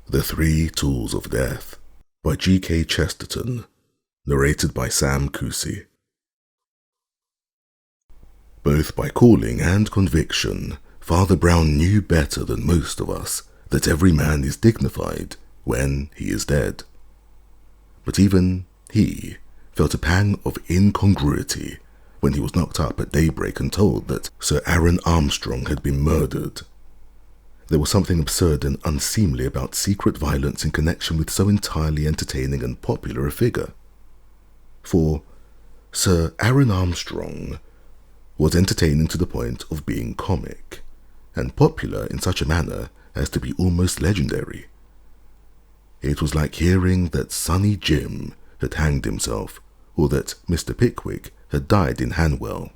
The Three Tools of Death by G.K. Chesterton, narrated by Sam Kusi. Both by calling and conviction, Father Brown knew better than most of us that every man is dignified when he is dead. But even he felt a pang of incongruity when he was knocked up at daybreak and told that Sir Aaron Armstrong had been murdered. There was something absurd and unseemly about secret violence in connection with so entirely entertaining and popular a figure. For Sir Aaron Armstrong was entertaining to the point of being comic, and popular in such a manner as to be almost legendary. It was like hearing that Sonny Jim had hanged himself, or that Mr. Pickwick had died in Hanwell.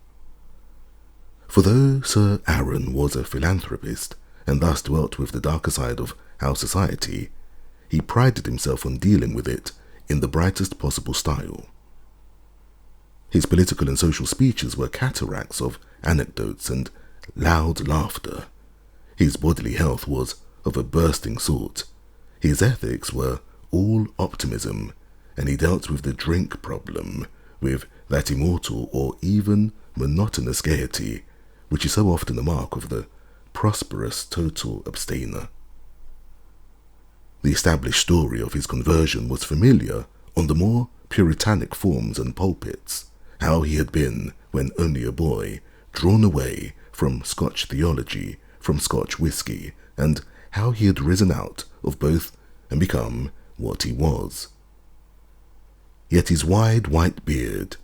For though Sir Aaron was a philanthropist, and thus dwelt with the darker side of our society, he prided himself on dealing with it in the brightest possible style. His political and social speeches were cataracts of anecdotes and loud laughter. His bodily health was of a bursting sort. His ethics were all optimism, and he dealt with the drink problem with that immortal or even monotonous gaiety which is so often a mark of the prosperous total abstainer. The established story of his conversion was familiar on the more puritanic forms and pulpits, how he had been, when only a boy, drawn away from Scotch theology, from Scotch whiskey, and how he had risen out of both and become what he was. Yet his wide white beard,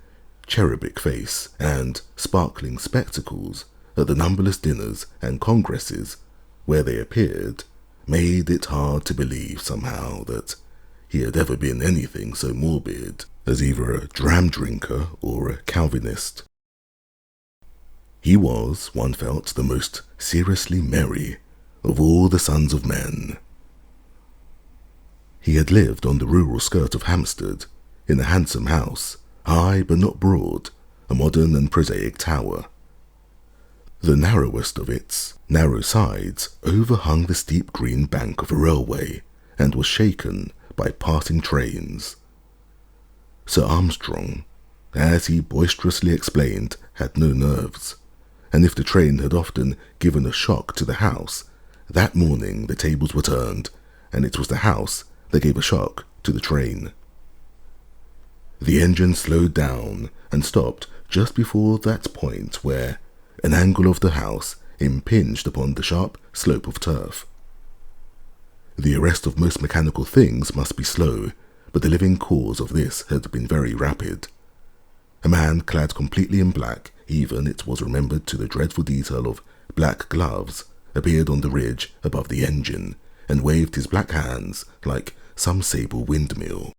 cherubic face, and sparkling spectacles at the numberless dinners and congresses where they appeared made it hard to believe somehow that he had ever been anything so morbid as either a dram drinker or a Calvinist. He was, one felt, the most seriously merry of all the sons of men. He had lived on the rural skirt of Hampstead, in a handsome house, high but not broad, a modern and prosaic tower. The narrowest of its narrow sides overhung the steep green bank of a railway and was shaken by passing trains. Sir Armstrong, as he boisterously explained, had no nerves, and if the train had often given a shock to the house, that morning the tables were turned, and it was the house that gave a shock to the train. The engine slowed down and stopped just before that point where an angle of the house impinged upon the sharp slope of turf. The arrest of most mechanical things must be slow, but the living cause of this had been very rapid. A man clad completely in black, even, it was remembered to the dreadful detail of black gloves, appeared on the ridge above the engine, and waved his black hands like some sable windmill.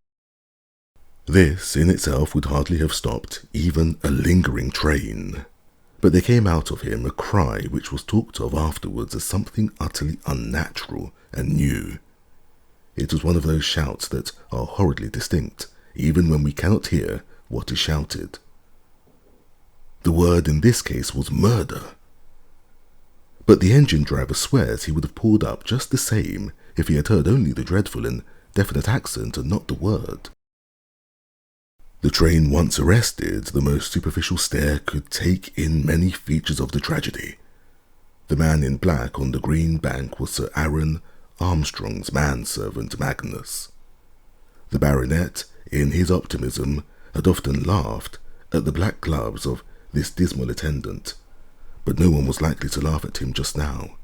This in itself would hardly have stopped even a lingering train. But there came out of him a cry which was talked of afterwards as something utterly unnatural and new. It was one of those shouts that are horridly distinct, even when we cannot hear what is shouted. The word in this case was murder. But the engine driver swears he would have pulled up just the same if he had heard only the dreadful and definite accent and not the word. The train once arrested, the most superficial stare could take in many features of the tragedy. The man in black on the green bank was Sir Aaron Armstrong's manservant Magnus. The baronet, in his optimism, had often laughed at the black gloves of this dismal attendant, but no one was likely to laugh at him just now.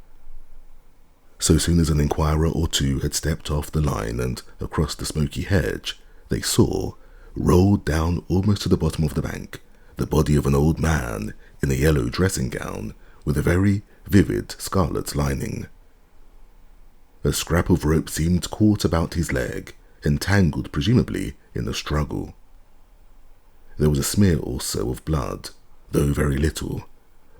So soon as an inquirer or two had stepped off the line and across the smoky hedge, they saw, rolled down almost to the bottom of the bank, the body of an old man in a yellow dressing gown with a very vivid scarlet lining. A scrap of rope seemed caught about his leg, entangled presumably in the struggle. There was a smear also of blood, though very little,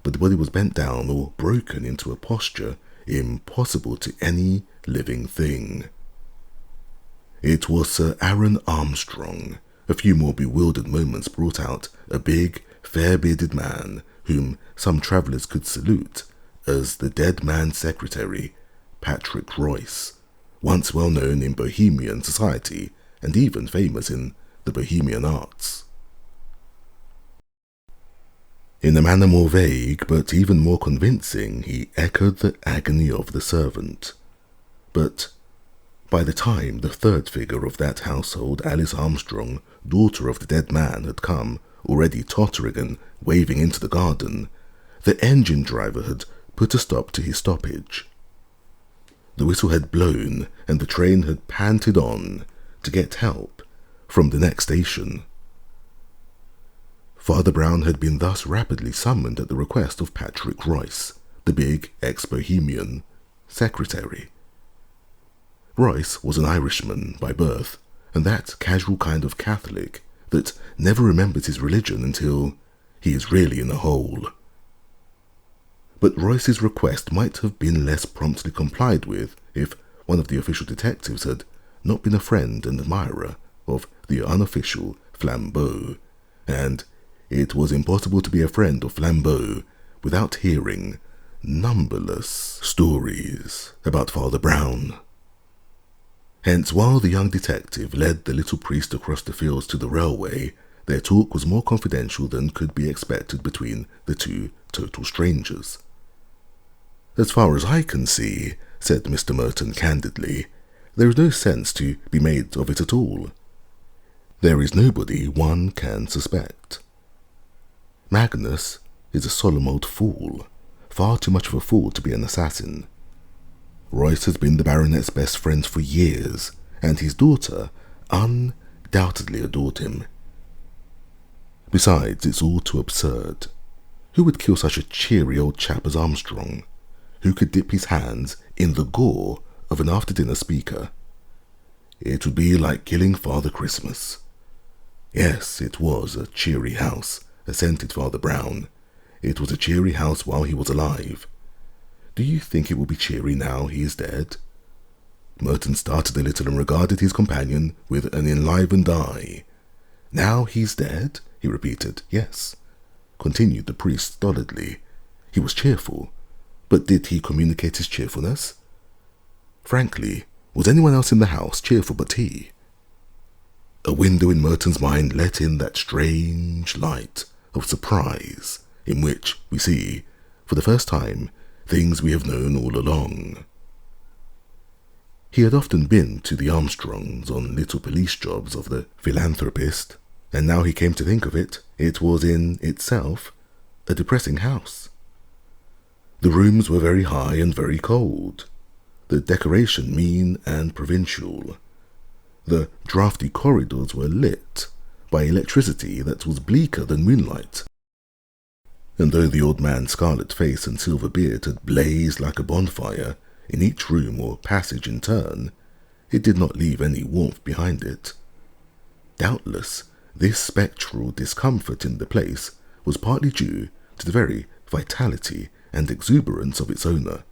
but the body was bent down or broken into a posture impossible to any living thing. It was Sir Aaron Armstrong. A few more bewildered moments brought out a big, fair-bearded man whom some travellers could salute as the dead man's secretary, Patrick Royce, once well known in Bohemian society and even famous in the Bohemian arts. In a manner more vague but even more convincing, he echoed the agony of the servant. But by the time the third figure of that household, Alice Armstrong, daughter of the dead man, had come, already tottering and waving into the garden, the engine driver had put a stop to his stoppage. The whistle had blown, and the train had panted on to get help from the next station. Father Brown had been thus rapidly summoned at the request of Patrick Royce, the big ex-Bohemian secretary. Royce was an Irishman by birth, and that casual kind of Catholic that never remembers his religion until he is really in a hole. But Royce's request might have been less promptly complied with if one of the official detectives had not been a friend and admirer of the unofficial Flambeau, and it was impossible to be a friend of Flambeau without hearing numberless stories about Father Brown. Hence, while the young detective led the little priest across the fields to the railway, their talk was more confidential than could be expected between the two total strangers. "As far as I can see," said Mr. Merton candidly, "there is no sense to be made of it at all. There is nobody one can suspect. Magnus is a solemn old fool, far too much of a fool to be an assassin. Royce has been the baronet's best friend for years, and his daughter undoubtedly adored him. Besides, it's all too absurd. Who would kill such a cheery old chap as Armstrong? Who could dip his hands in the gore of an after-dinner speaker? It would be like killing Father Christmas." "Yes, it was a cheery house," assented Father Brown. "It was a cheery house while he was alive. Do you think it will be cheery now he is dead?" Merton started a little and regarded his companion with an enlivened eye. "Now he's dead?" he repeated. "Yes," continued the priest stolidly. "He was cheerful, but did he communicate his cheerfulness? Frankly, was anyone else in the house cheerful but he?" A window in Merton's mind let in that strange light of surprise in which we see, for the first time, things we have known all along. He had often been to the Armstrongs on little police jobs of the philanthropist, and now he came to think of it, it was in itself a depressing house. The rooms were very high and very cold, the decoration mean and provincial. The draughty corridors were lit by electricity that was bleaker than moonlight. And though the old man's scarlet face and silver beard had blazed like a bonfire in each room or passage in turn, it did not leave any warmth behind it. Doubtless, this spectral discomfort in the place was partly due to the very vitality and exuberance of its owner.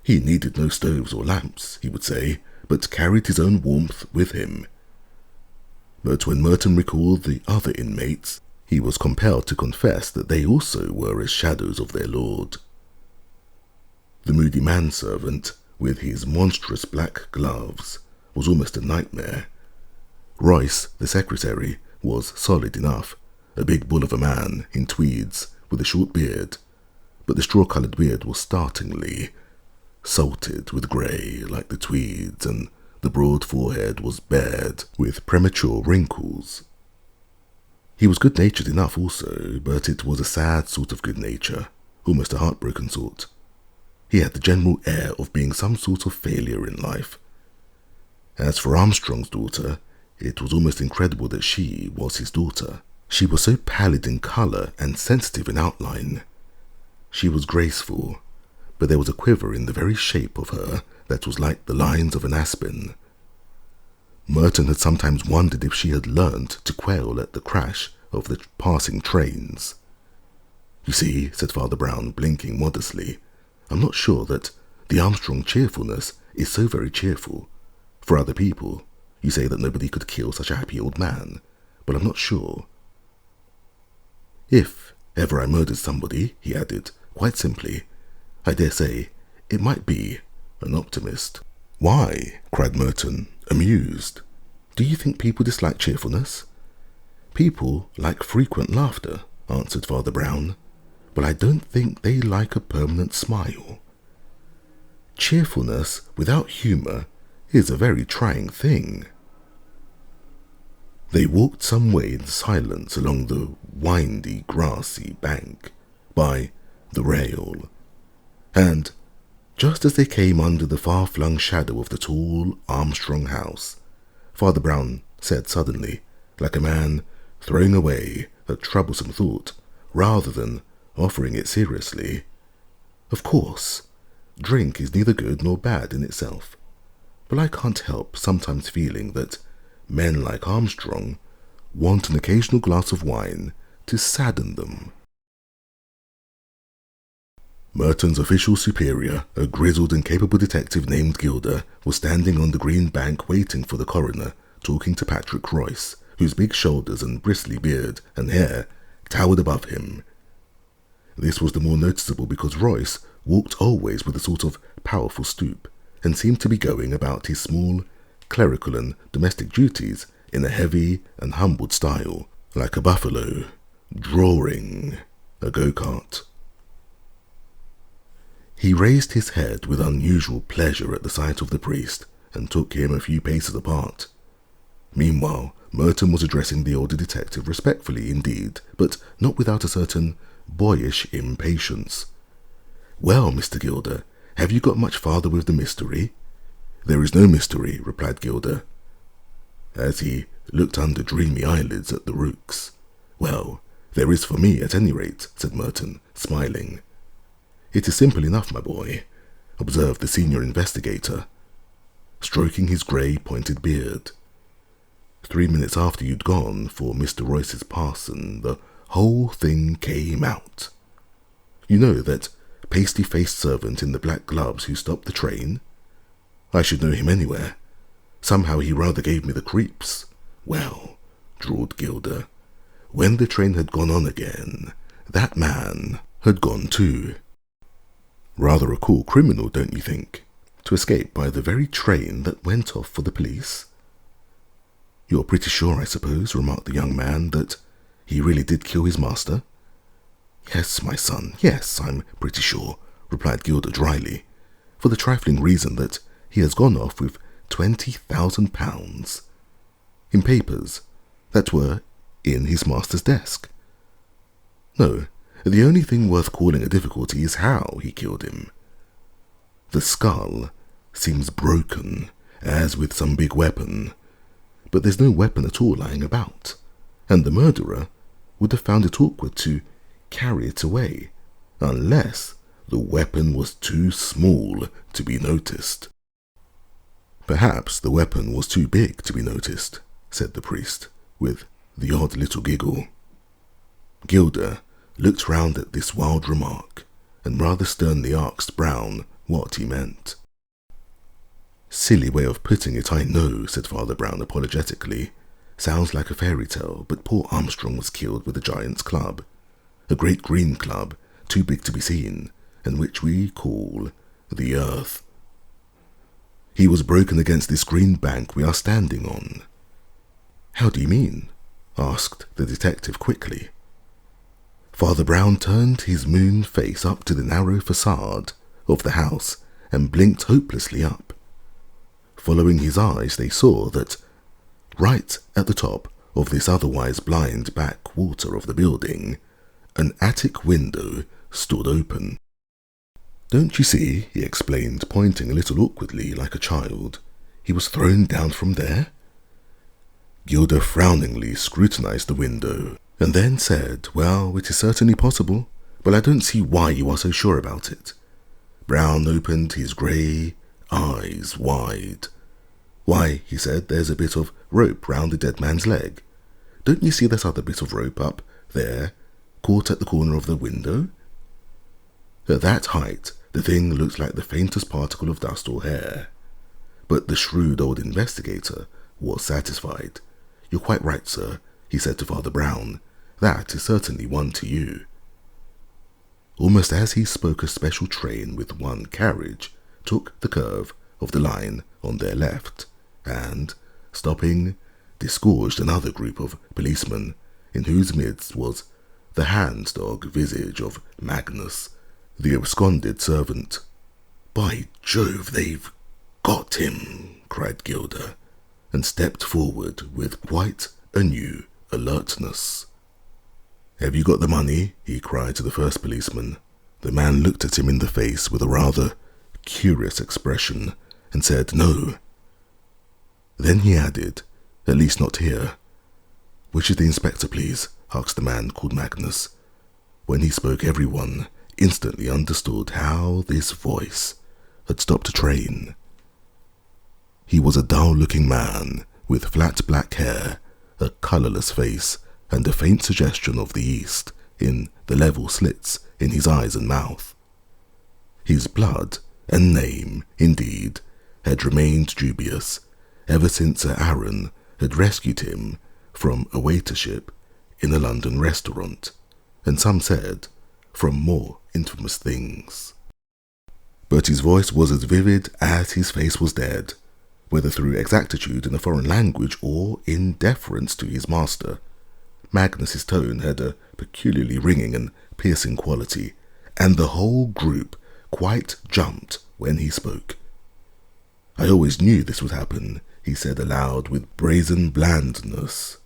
He needed no stoves or lamps, he would say, but carried his own warmth with him. But when Merton recalled the other inmates, he was compelled to confess that they also were as shadows of their lord. The moody manservant, with his monstrous black gloves, was almost a nightmare. Royce, the secretary, was solid enough, a big bull of a man in tweeds with a short beard, but the straw-coloured beard was startlingly salted with grey like the tweeds, and the broad forehead was bared with premature wrinkles. He was good-natured enough also, but it was a sad sort of good nature, almost a heartbroken sort. He had the general air of being some sort of failure in life. As for Armstrong's daughter, it was almost incredible that she was his daughter. She was so pallid in colour and sensitive in outline. She was graceful, but there was a quiver in the very shape of her that was like the lines of an aspen. Merton had sometimes wondered if she had learned to quail at the crash of the passing trains. "You see," said Father Brown, blinking modestly, "I'm not sure that the Armstrong cheerfulness is so very cheerful. For other people, you say that nobody could kill such a happy old man, but I'm not sure. If ever I murdered somebody," he added, quite simply, "I dare say it might be an optimist." "Why?" cried Merton, amused. "Do you think people dislike cheerfulness?" "People like frequent laughter," answered Father Brown, "but I don't think they like a permanent smile. Cheerfulness without humour is a very trying thing." They walked some way in silence along the windy, grassy bank by the rail, and just as they came under the far-flung shadow of the tall Armstrong house, Father Brown said suddenly, like a man throwing away a troublesome thought rather than offering it seriously, "Of course, drink is neither good nor bad in itself, but I can't help sometimes feeling that men like Armstrong want an occasional glass of wine to sadden them." Merton's official superior, a grizzled and capable detective named Gilder, was standing on the green bank waiting for the coroner, talking to Patrick Royce, whose big shoulders and bristly beard and hair towered above him. This was the more noticeable because Royce walked always with a sort of powerful stoop, and seemed to be going about his small clerical and domestic duties in a heavy and humbled style, like a buffalo drawing a go-kart. He raised his head with unusual pleasure at the sight of the priest, and took him a few paces apart. Meanwhile, Merton was addressing the older detective respectfully indeed, but not without a certain boyish impatience. "Well, Mr. Gilder, have you got much farther with the mystery?" "There is no mystery," replied Gilder, as he looked under dreamy eyelids at the rooks. "Well, there is for me, at any rate," said Merton, smiling. "It is simple enough, my boy," observed the senior investigator, stroking his grey pointed beard. "3 minutes after you'd gone for Mr. Royce's parson, the whole thing came out. You know that pasty-faced servant in the black gloves who stopped the train? I should know him anywhere. Somehow he rather gave me the creeps. Well," drawled Gilder, "when the train had gone on again, that man had gone too. Rather a cool criminal, don't you think, to escape by the very train that went off for the police?" "You're pretty sure, I suppose," remarked the young man, "that he really did kill his master?" "Yes, my son, yes, I'm pretty sure," replied Gilder dryly, "for the trifling reason that he has gone off with £20,000 in papers that were in his master's desk. No, the only thing worth calling a difficulty is how he killed him. The skull seems broken, as with some big weapon, but there's no weapon at all lying about, and the murderer would have found it awkward to carry it away, unless the weapon was too small to be noticed." "Perhaps the weapon was too big to be noticed," said the priest, with the odd little giggle. Gilder looked round at this wild remark, and rather sternly asked Brown what he meant. "Silly way of putting it, I know," said Father Brown apologetically. "Sounds like a fairy tale, but poor Armstrong was killed with a giant's club, a great green club, too big to be seen, and which we call the earth. He was broken against this green bank we are standing on." "How do you mean?" asked the detective quickly. Father Brown turned his moon face up to the narrow facade of the house and blinked hopelessly up. Following his eyes, they saw that right at the top of this otherwise blind back quarter of the building, an attic window stood open. "Don't you see?" he explained, pointing a little awkwardly like a child. "He was thrown down from there?" Gilder frowningly scrutinized the window, and then said, "Well, it is certainly possible, but I don't see why you are so sure about it." Brown opened his grey eyes wide. "Why," he said, "there's a bit of rope round the dead man's leg. Don't you see that other bit of rope up there, caught at the corner of the window? At that height, the thing looked like the faintest particle of dust or hair." But the shrewd old investigator was satisfied. "You're quite right, sir," he said to Father Brown. "That is certainly one to you." Almost as he spoke, a special train with one carriage took the curve of the line on their left, and, stopping, disgorged another group of policemen, in whose midst was the hand-dog visage of Magnus, the absconded servant. "By Jove, they've got him!" cried Gilder, and stepped forward with quite a new alertness. "Have you got the money?" he cried to the first policeman. The man looked at him in the face with a rather curious expression and said no. Then he added, "At least not here." "Which is the inspector, please?" asked the man called Magnus. When he spoke, everyone instantly understood how this voice had stopped a train. He was a dull-looking man with flat black hair, a colourless face, and a faint suggestion of the East in the level slits in his eyes and mouth. His blood and name, indeed, had remained dubious ever since Sir Aaron had rescued him from a waitership in a London restaurant, and some said from more infamous things. But his voice was as vivid as his face was dead, whether through exactitude in a foreign language or in deference to his master. Magnus's tone had a peculiarly ringing and piercing quality, and the whole group quite jumped when he spoke. "I always knew this would happen," he said aloud with brazen blandness.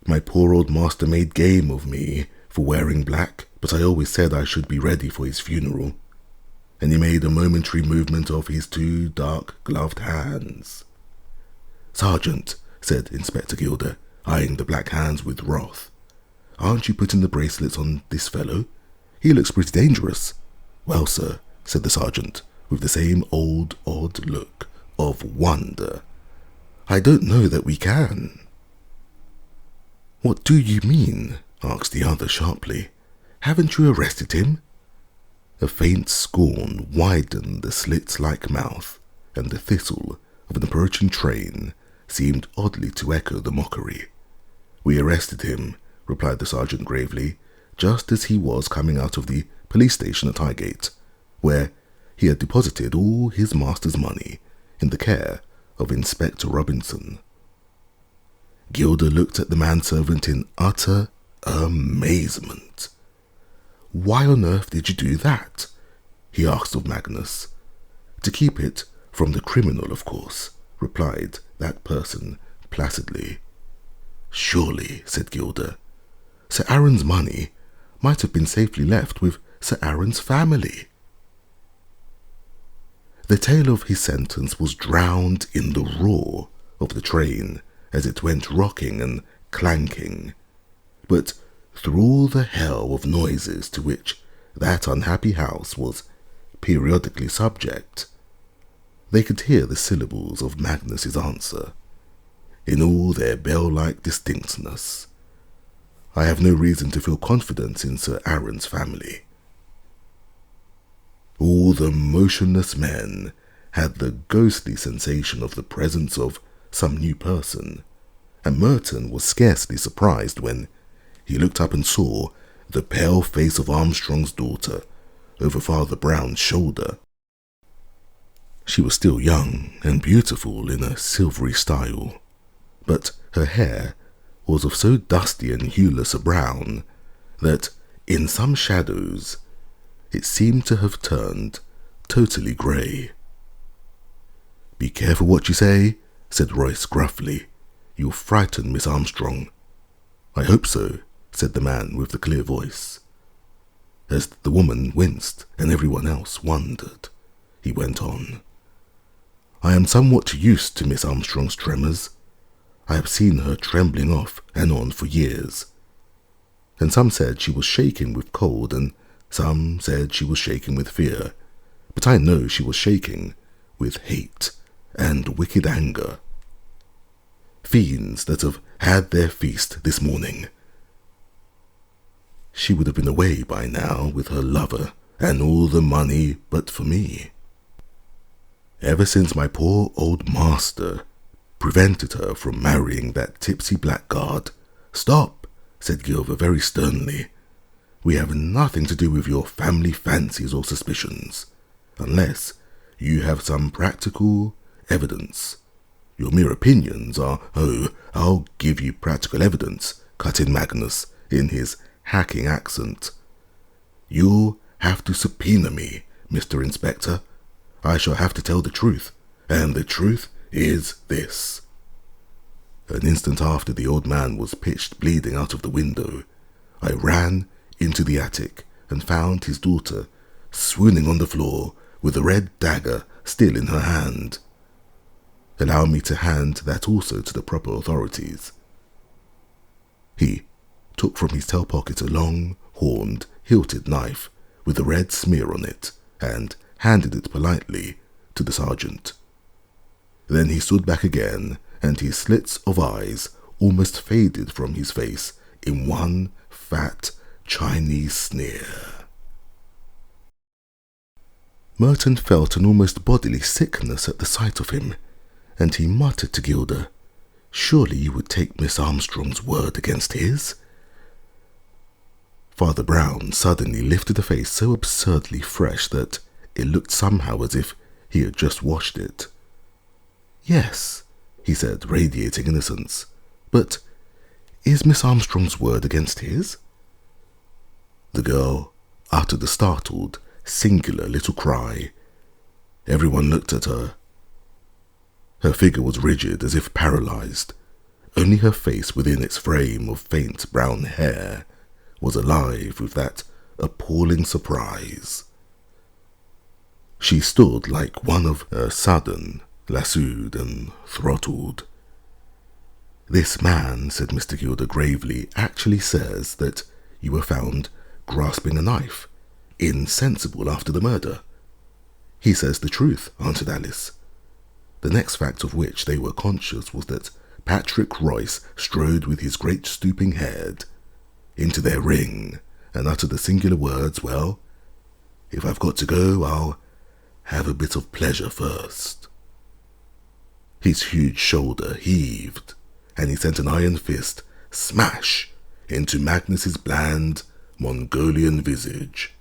"My poor old master made game of me for wearing black, but I always said I should be ready for his funeral." And he made a momentary movement of his two dark-gloved hands. "Sergeant," said Inspector Gilder, eyeing the black hands with wrath, "aren't you putting the bracelets on this fellow? He looks pretty dangerous." "Well, sir," said the sergeant, with the same old odd look of wonder, "I don't know that we can." "What do you mean?" asked the other sharply. "Haven't you arrested him?" A faint scorn widened the slit-like mouth, and the thistle of an approaching train seemed oddly to echo the mockery. "We arrested him," replied the sergeant gravely, "just as he was coming out of the police station at Highgate, where he had deposited all his master's money in the care of Inspector Robinson." Gilder looked at the manservant in utter amazement. "Why on earth did you do that?" he asked of Magnus. "To keep it from the criminal, of course," replied that person placidly. "Surely," said Gilder, "Sir Aaron's money might have been safely left with Sir Aaron's family." The tail of his sentence was drowned in the roar of the train as it went rocking and clanking. But through all the hell of noises to which that unhappy house was periodically subject, they could hear the syllables of Magnus's answer, in all their bell-like distinctness. "I have no reason to feel confidence in Sir Aaron's family." All the motionless men had the ghostly sensation of the presence of some new person, and Merton was scarcely surprised when he looked up and saw the pale face of Armstrong's daughter over Father Brown's shoulder. She was still young and beautiful in a silvery style, but her hair was of so dusty and hueless a brown that, in some shadows, it seemed to have turned totally grey. "Be careful what you say," said Royce gruffly. "You'll frighten Miss Armstrong." "I hope so," said the man with the clear voice. As the woman winced and everyone else wondered, he went on. "I am somewhat used to Miss Armstrong's tremors. I have seen her trembling off and on for years. And some said she was shaking with cold, and some said she was shaking with fear. But I know she was shaking with hate and wicked anger. Fiends that have had their feast this morning. She would have been away by now with her lover and all the money but for me. Ever since my poor old master prevented her from marrying that tipsy blackguard." "Stop," said Gilver very sternly. "We have nothing to do with your family fancies or suspicions, unless you have some practical evidence. Your mere opinions are, oh, I'll give you practical evidence, cut in Magnus in his hacking accent. You'll have to subpoena me, Mr. Inspector. I shall have to tell the truth, and the truth is this. An instant after the old man was pitched bleeding out of the window, I ran into the attic and found his daughter swooning on the floor with a red dagger still in her hand. Allow me to hand that also to the proper authorities. He took from his tail pocket a long, horned, hilted knife with a red smear on it and handed it politely to the sergeant. Then he stood back again, and his slits of eyes almost faded from his face in one fat Chinese sneer. Merton felt an almost bodily sickness at the sight of him, and he muttered to Gilda, "Surely you would take Miss Armstrong's word against his?" Father Brown suddenly lifted a face so absurdly fresh that it looked somehow as if he had just washed it. "Yes," he said, radiating innocence, "but is Miss Armstrong's word against his?" The girl uttered a startled, singular little cry. Everyone looked at her. Her figure was rigid, as if paralyzed. Only her face within its frame of faint brown hair was alive with that appalling surprise. She stood like one of a sudden, lassoed and throttled. "This man," said Mr. Gilder gravely, "actually says that you were found grasping a knife, insensible after the murder." "He says the truth," answered Alice. The next fact of which they were conscious was that Patrick Royce strode with his great stooping head into their ring and uttered the singular words, "Well, if I've got to go, I'll have a bit of pleasure first." His huge shoulder heaved, and he sent an iron fist smash into Magnus's bland Mongolian visage,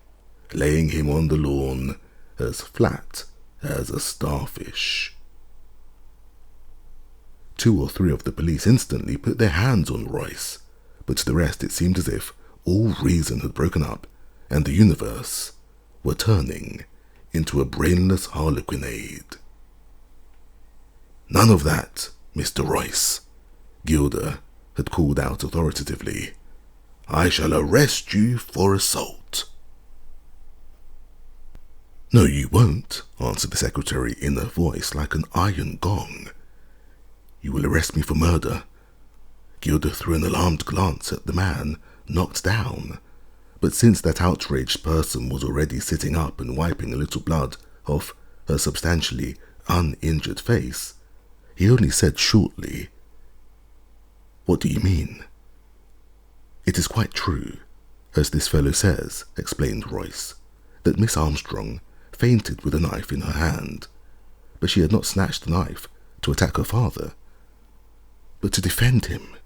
laying him on the lawn as flat as a starfish. 2 or 3 of the police instantly put their hands on Royce, but to the rest it seemed as if all reason had broken up and the universe were turning into a brainless harlequinade. "None of that, Mr. Royce," Gilder had called out authoritatively. "I shall arrest you for assault." "No, you won't," answered the secretary in a voice like an iron gong. "You will arrest me for murder." Gilder threw an alarmed glance at the man knocked down, but since that outraged person was already sitting up and wiping a little blood off her substantially uninjured face, he only said shortly, "What do you mean?" "It is quite true, as this fellow says," explained Royce, "that Miss Armstrong fainted with a knife in her hand, but she had not snatched the knife to attack her father, but to defend him."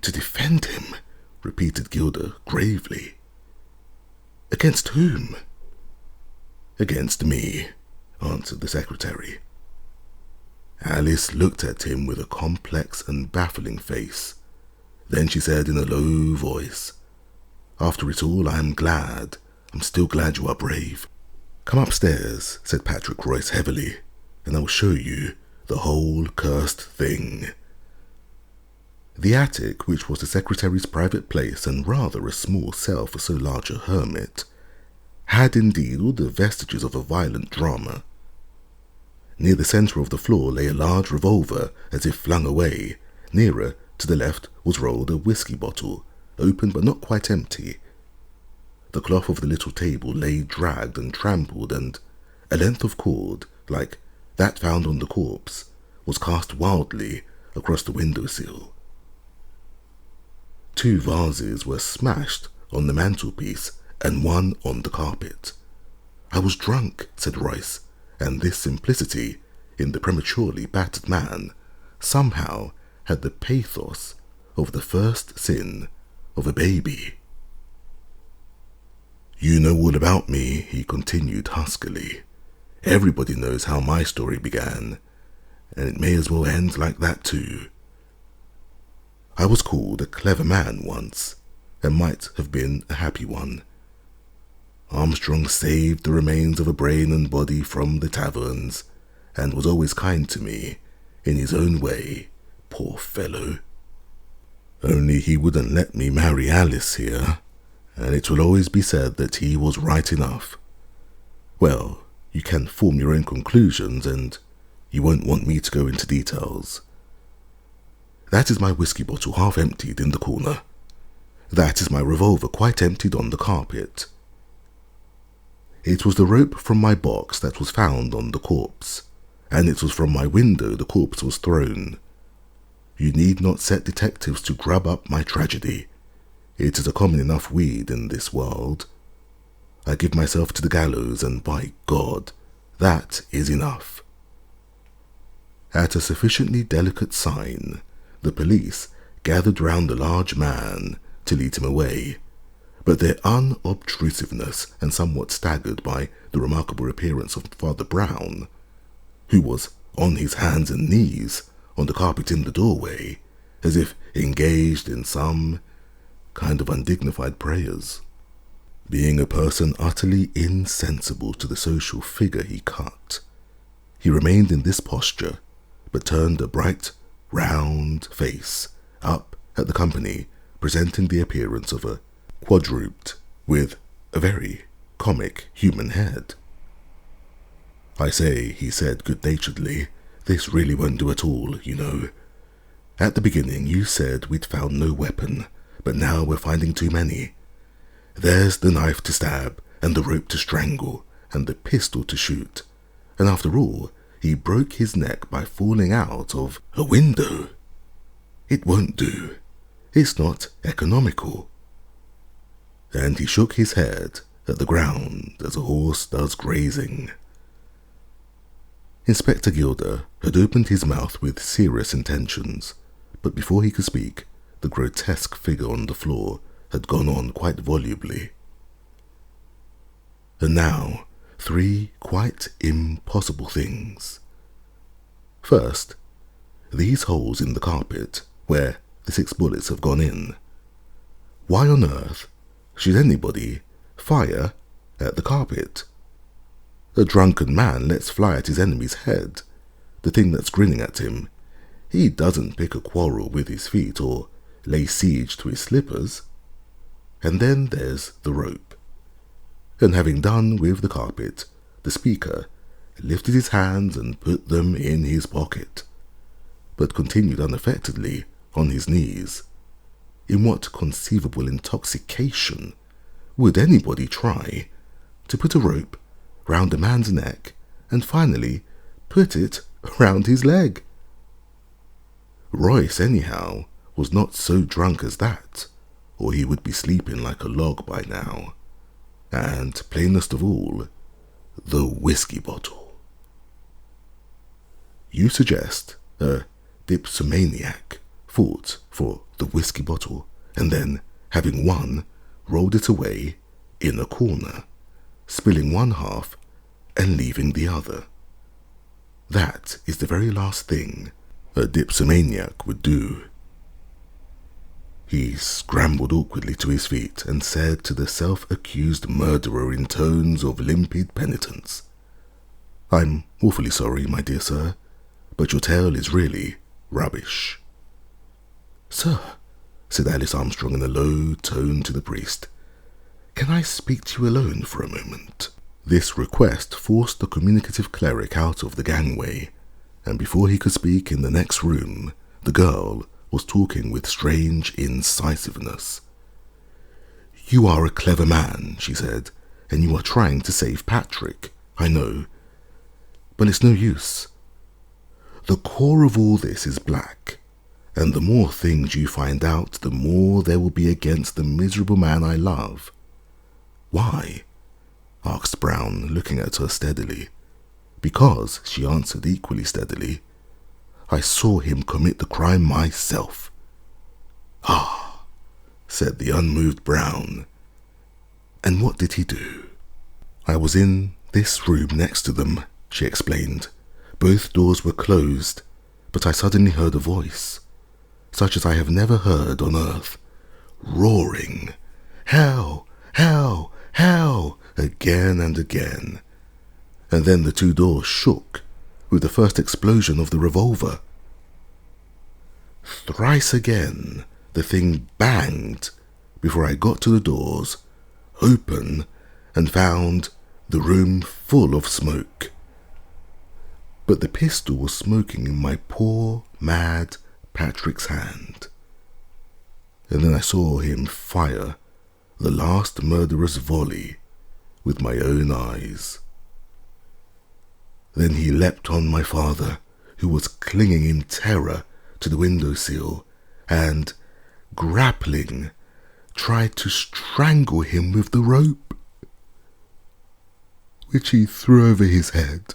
"To defend him?" repeated Gilder gravely. "Against whom?" "Against me," answered the secretary. Alice looked at him with a complex and baffling face. Then she said in a low voice, "After it all, I'm still glad you are brave. Come upstairs," said Patrick Royce heavily, "and I will show you the whole cursed thing." The attic, which was the secretary's private place and rather a small cell for so large a hermit, had indeed all the vestiges of a violent drama. Near the centre of the floor lay a large revolver as if flung away. Nearer to the left was rolled a whiskey bottle, open but not quite empty. The cloth of the little table lay dragged and trampled, and a length of cord, like that found on the corpse, was cast wildly across the window-sill. 2 vases were smashed on the mantelpiece and one on the carpet. "I was drunk," said Royce, and this simplicity in the prematurely battered man somehow had the pathos of the first sin of a baby. "You know all about me," he continued huskily. Everybody knows how my story began, and it may as well end like that too. I was called a clever man once, and might have been a happy one. Armstrong saved the remains of a brain and body from the taverns, and was always kind to me, in his own way, poor fellow. Only he wouldn't let me marry Alice here, and it will always be said that he was right enough. Well, you can form your own conclusions, and you won't want me to go into details. That is my whiskey bottle half emptied in the corner. That is my revolver quite emptied on the carpet. It was the rope from my box that was found on the corpse, and it was from my window the corpse was thrown. You need not set detectives to grub up my tragedy. It is a common enough weed in this world. I give myself to the gallows, and by God, that is enough. At a sufficiently delicate sign, the police gathered round the large man to lead him away, but their unobtrusiveness, and somewhat staggered by the remarkable appearance of Father Brown, who was on his hands and knees on the carpet in the doorway, as if engaged in some kind of undignified prayers. Being a person utterly insensible to the social figure he cut, he remained in this posture, but turned a bright, round face up at the company, presenting the appearance of a quadruped with a very comic human head. I say, he said good-naturedly, this really won't do at all, you know. At the beginning you said we'd found no weapon, but now we're finding too many. There's the knife to stab, and the rope to strangle, and the pistol to shoot. And after all, he broke his neck by falling out of a window. It won't do. It's not economical. And he shook his head at the ground as a horse does grazing. Inspector Gilder had opened his mouth with serious intentions, but before he could speak, the grotesque figure on the floor had gone on quite volubly. And now, 3 quite impossible things. First, these holes in the carpet where the 6 bullets have gone in. Why on earth should anybody fire at the carpet? A drunken man lets fly at his enemy's head, the thing that's grinning at him. He doesn't pick a quarrel with his feet or lay siege to his slippers. And then there's the rope. And having done with the carpet, the speaker lifted his hands and put them in his pocket, but continued unaffectedly on his knees. In what conceivable intoxication would anybody try to put a rope round a man's neck and finally put it round his leg? Royce, anyhow, was not so drunk as that, or he would be sleeping like a log by now. And, plainest of all, the whiskey bottle. You suggest a dipsomaniac fought for the whiskey bottle, and then, having won, rolled it away in a corner, spilling one half and leaving the other. That is the very last thing a dipsomaniac would do. He scrambled awkwardly to his feet and said to the self-accused murderer in tones of limpid penitence, "I'm awfully sorry, my dear sir, but your tale is really rubbish." "Sir," said Alice Armstrong in a low tone to the priest, "can I speak to you alone for a moment?" This request forced the communicative cleric out of the gangway, and before he could speak in the next room, the girl was talking with strange incisiveness. "You are a clever man," she said, "and you are trying to save Patrick, I know. But it's no use. The core of all this is black, and the more things you find out, the more there will be against the miserable man I love." "Why?" asked Brown, looking at her steadily. "Because," she answered equally steadily, "I saw him commit the crime myself." "Ah," said the unmoved Brown. "And what did he do?" "I was in this room next to them," she explained. Both doors were closed, but I suddenly heard a voice, such as I have never heard on earth, roaring, "Hell! Hell! Hell!" again and again. And then the two doors shook with the first explosion of the revolver. Thrice again the thing banged before I got to the doors, open, and found the room full of smoke. But the pistol was smoking in my poor, mad Patrick's hand. And then I saw him fire the last murderous volley with my own eyes. Then he leapt on my father, who was clinging in terror to the windowsill, and, grappling, tried to strangle him with the rope, which he threw over his head,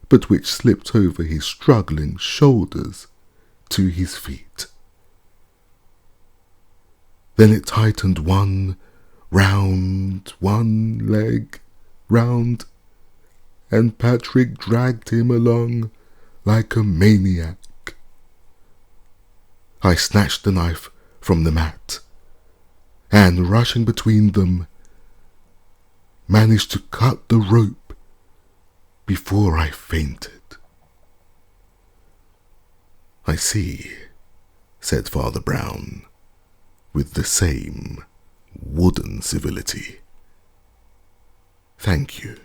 but which slipped over his struggling shoulders to his feet. Then it tightened one leg round, and Patrick dragged him along like a maniac. I snatched the knife from the mat, and rushing between them, managed to cut the rope before I fainted. "I see," said Father Brown, with the same wooden civility. "Thank you."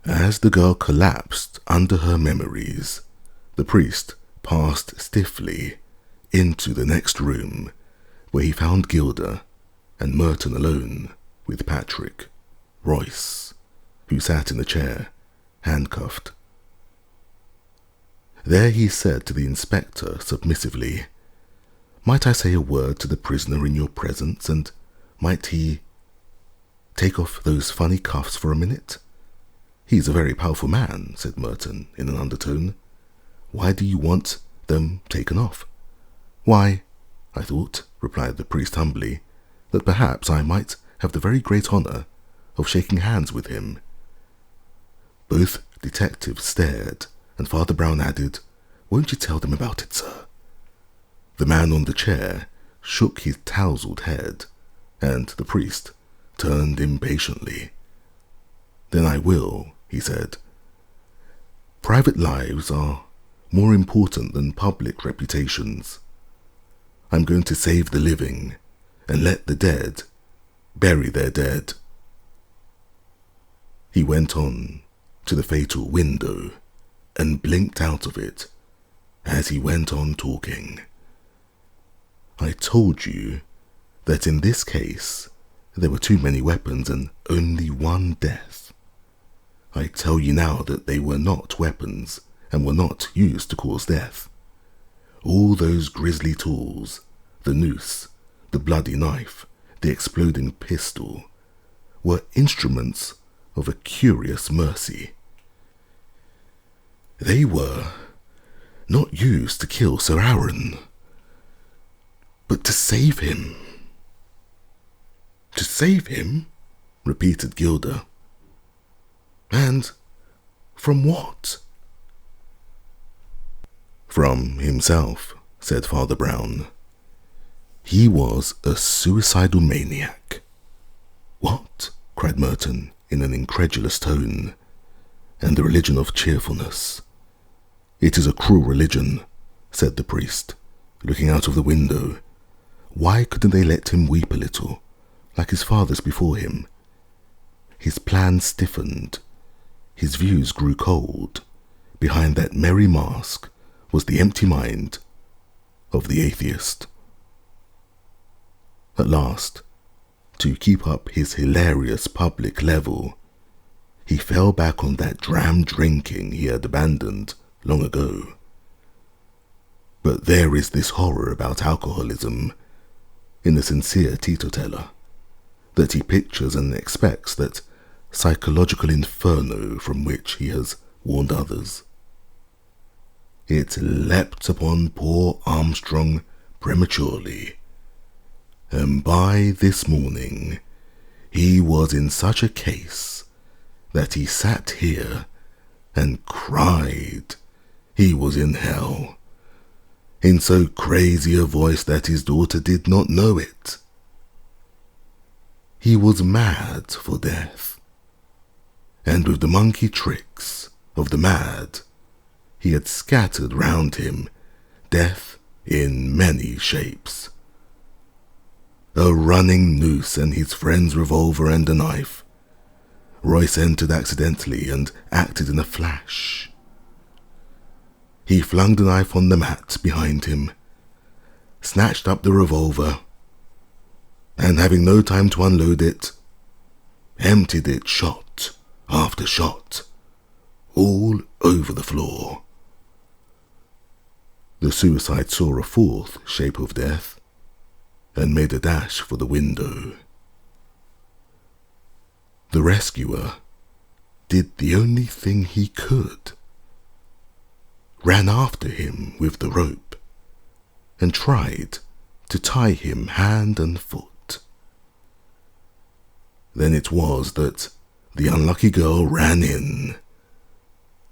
As the girl collapsed under her memories, the priest passed stiffly into the next room, where he found Gilda and Merton alone with Patrick, Royce, who sat in a chair, handcuffed. There he said to the inspector submissively, "Might I say a word to the prisoner in your presence, and might he take off those funny cuffs for a minute?" "He's a very powerful man," said Merton in an undertone. "Why do you want them taken off?" "Why, I thought," replied the priest humbly, "that perhaps I might have the very great honour of shaking hands with him." Both detectives stared, and Father Brown added, "Won't you tell them about it, sir?" The man on the chair shook his tousled head, and the priest turned impatiently. "Then I will," he said. "Private lives are more important than public reputations. I'm going to save the living and let the dead bury their dead." He went on to the fatal window and blinked out of it as he went on talking. "I told you that in this case there were too many weapons and only one death. I tell you now that they were not weapons and were not used to cause death. All those grisly tools, the noose, the bloody knife, the exploding pistol, were instruments of a curious mercy. They were not used to kill Sir Aaron, but to save him." "To save him?" repeated Gilda. "And from what?" "From himself," said Father Brown. "He was a suicidal maniac." "What?" cried Merton in an incredulous tone. "And the religion of cheerfulness. It is a cruel religion," said the priest, looking out of the window. "Why couldn't they let him weep a little, like his fathers before him?" His plan stiffened. His views grew cold. Behind that merry mask was the empty mind of the atheist. At last, to keep up his hilarious public level, he fell back on that dram drinking he had abandoned long ago. But there is this horror about alcoholism in the sincere teetotaler, that he pictures and expects that psychological inferno from which he has warned others. It leapt upon poor Armstrong prematurely, and by this morning he was in such a case that he sat here and cried he was in hell, in so crazy a voice that his daughter did not know it. He was mad for death, and with the monkey tricks of the mad, he had scattered round him death in many shapes. A running noose and his friend's revolver and a knife. Royce entered accidentally and acted in a flash. He flung the knife on the mat behind him, snatched up the revolver, and having no time to unload it, emptied it shot after shot, all over the floor. The suicide saw a fourth shape of death and made a dash for the window. The rescuer did the only thing he could, ran after him with the rope, and tried to tie him hand and foot. Then it was that the unlucky girl ran in,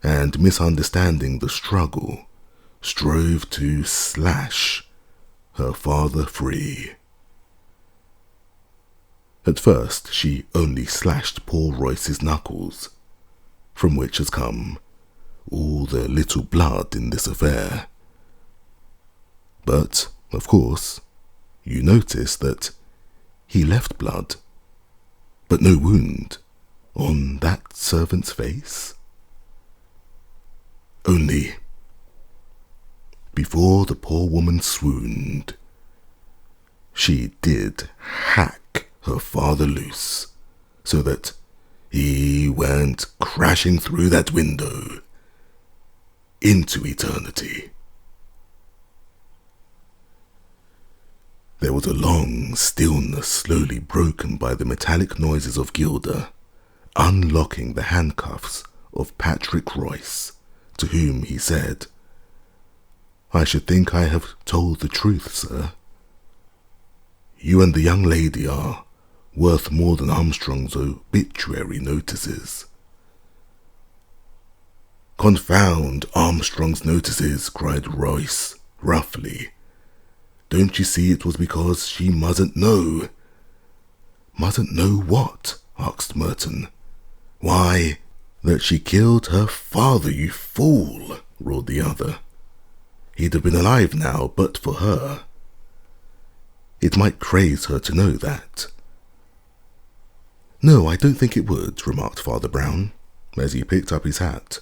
and misunderstanding the struggle, strove to slash her father free. At first she only slashed poor Royce's knuckles, from which has come all the little blood in this affair. But, of course, you notice that he left blood, but no wound on that servant's face. Only, before the poor woman swooned, she did hack her father loose, so that he went crashing through that window into eternity. There was a long stillness slowly broken by the metallic noises of Gilda unlocking the handcuffs of Patrick Royce, to whom he said, "I should think I have told the truth, sir. You and the young lady are worth more than Armstrong's obituary notices." "Confound Armstrong's notices," cried Royce roughly. "Don't you see it was because she mustn't know?" "Mustn't know what?" asked Merton. "Why, that she killed her father, you fool," roared the other. "He'd have been alive now but for her. It might craze her to know that." "No, I don't think it would," remarked Father Brown, as he picked up his hat.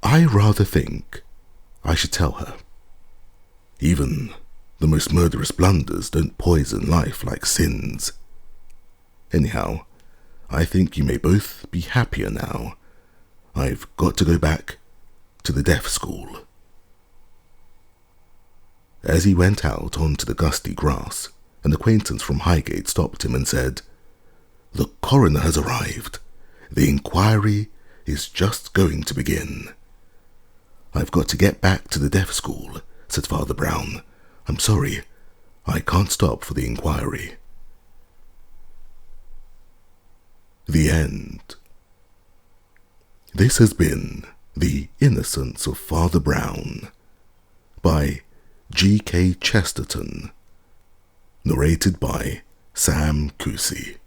"I rather think I should tell her. Even the most murderous blunders don't poison life like sins. Anyhow, I think you may both be happier now. I've got to go back to the deaf school." As he went out onto the gusty grass, an acquaintance from Highgate stopped him and said, "The coroner has arrived. The inquiry is just going to begin." "I've got to get back to the deaf school," said Father Brown. "I'm sorry, I can't stop for the inquiry." The end. This has been The Innocence of Father Brown by G.K. Chesterton, narrated by Sam Kusi.